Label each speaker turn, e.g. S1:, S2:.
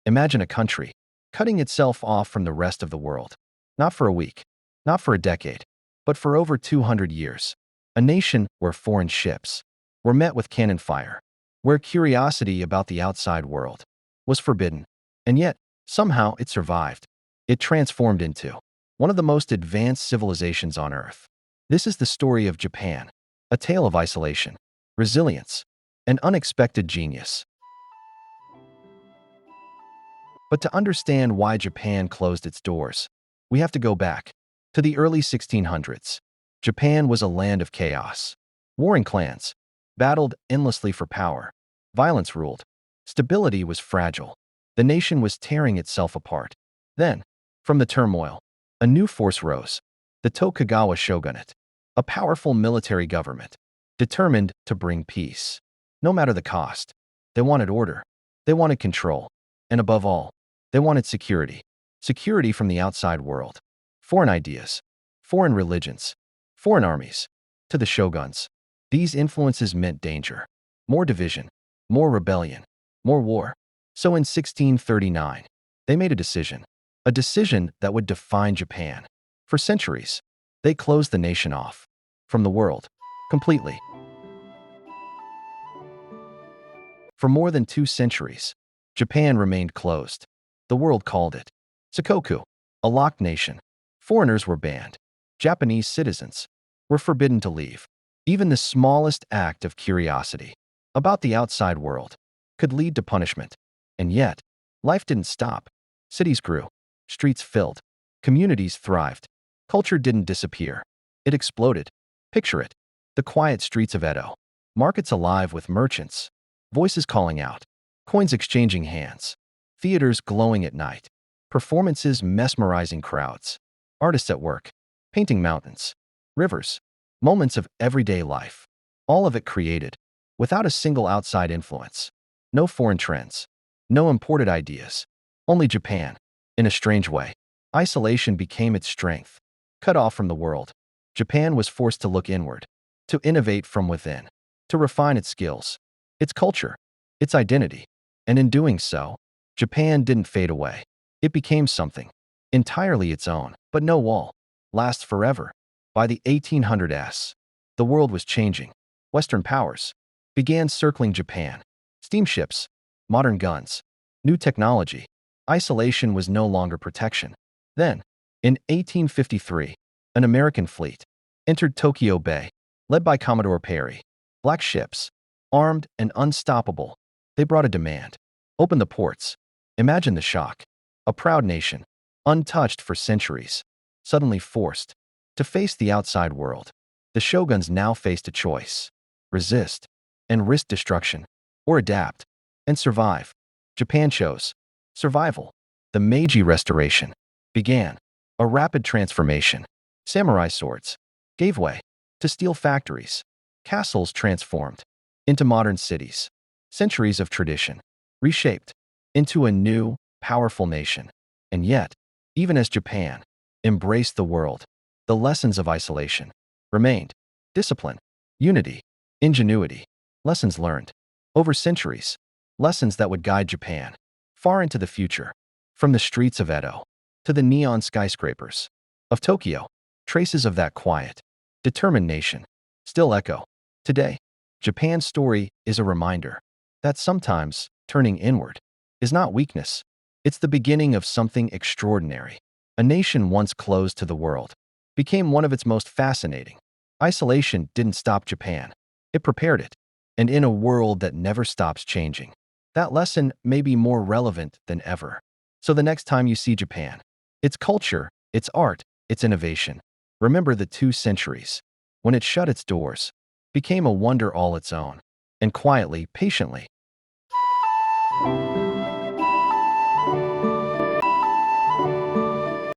S1: Imagine a country cutting itself off from the rest of the world. Not for a week, not for a decade, but for over 200 years. A nation where foreign ships were met with cannon fire, where curiosity about the outside world was forbidden, and yet, somehow it survived. It transformed into one of the most advanced civilizations on Earth. This is the story of Japan, a tale of isolation, resilience, and unexpected genius. But to understand why Japan closed its doors, we have to go back to the early 1600s. Japan was a land of chaos. Warring clans battled endlessly for power. Violence ruled. Stability was fragile. The nation was tearing itself apart. Then, from the turmoil, a new force rose, the Tokugawa shogunate, a powerful military government, determined to bring peace. No matter the cost, they wanted order, they wanted control, and above all, they wanted security. Security from the outside world. Foreign ideas, foreign religions, foreign armies. To the shoguns, these influences meant danger. More division, more rebellion, more war. So in 1639, they made a decision that would define Japan. For centuries, they closed the nation off from the world completely. For more than 2 centuries, Japan remained closed. The world called it Sakoku, a locked nation. Foreigners were banned. Japanese citizens were forbidden to leave. Even the smallest act of curiosity about the outside world could lead to punishment. And yet, life didn't stop. Cities grew, streets filled, communities thrived. Culture didn't disappear. It exploded. Picture it, the quiet streets of Edo, markets alive with merchants, voices calling out, coins exchanging hands, theaters glowing at night, performances mesmerizing crowds, artists at work, painting mountains, rivers, moments of everyday life. All of it created without a single outside influence. No foreign trends, no imported ideas, only Japan. In a strange way, isolation became its strength. Cut off from the world, Japan was forced to look inward, to innovate from within, to refine its skills, its culture, its identity. And in doing so, Japan didn't fade away. It became something entirely its own. But no wall lasts forever. By the 1800s, the world was changing. Western powers began circling Japan. Steamships, modern guns, new technology. Isolation was no longer protection. Then, in 1853, an American fleet entered Tokyo Bay, led by Commodore Perry. Black ships, armed and unstoppable, they brought a demand. Open the ports. Imagine the shock. A proud nation, untouched for centuries, suddenly forced to face the outside world. The shoguns now faced a choice: resist and risk destruction, or adapt and survive. Japan chose survival. The Meiji Restoration began, a rapid transformation. Samurai swords gave way to steel factories. Castles transformed into modern cities. Centuries of tradition reshaped into a new, powerful nation. And yet, even as Japan embraced the world, the lessons of isolation remained. Discipline, unity, ingenuity, lessons learned over centuries, lessons that would guide Japan far into the future. From the streets of Edo to the neon skyscrapers of Tokyo, traces of that quiet, determined nation still echo today. Japan's story is a reminder that sometimes turning inward is not weakness. It's the beginning of something extraordinary. A nation once closed to the world became one of its most fascinating. Isolation didn't stop Japan. It prepared it. And in a world that never stops changing, that lesson may be more relevant than ever. So the next time you see Japan, its culture, its art, its innovation, remember the 2 centuries when it shut its doors, became a wonder all its own, and quietly, patiently,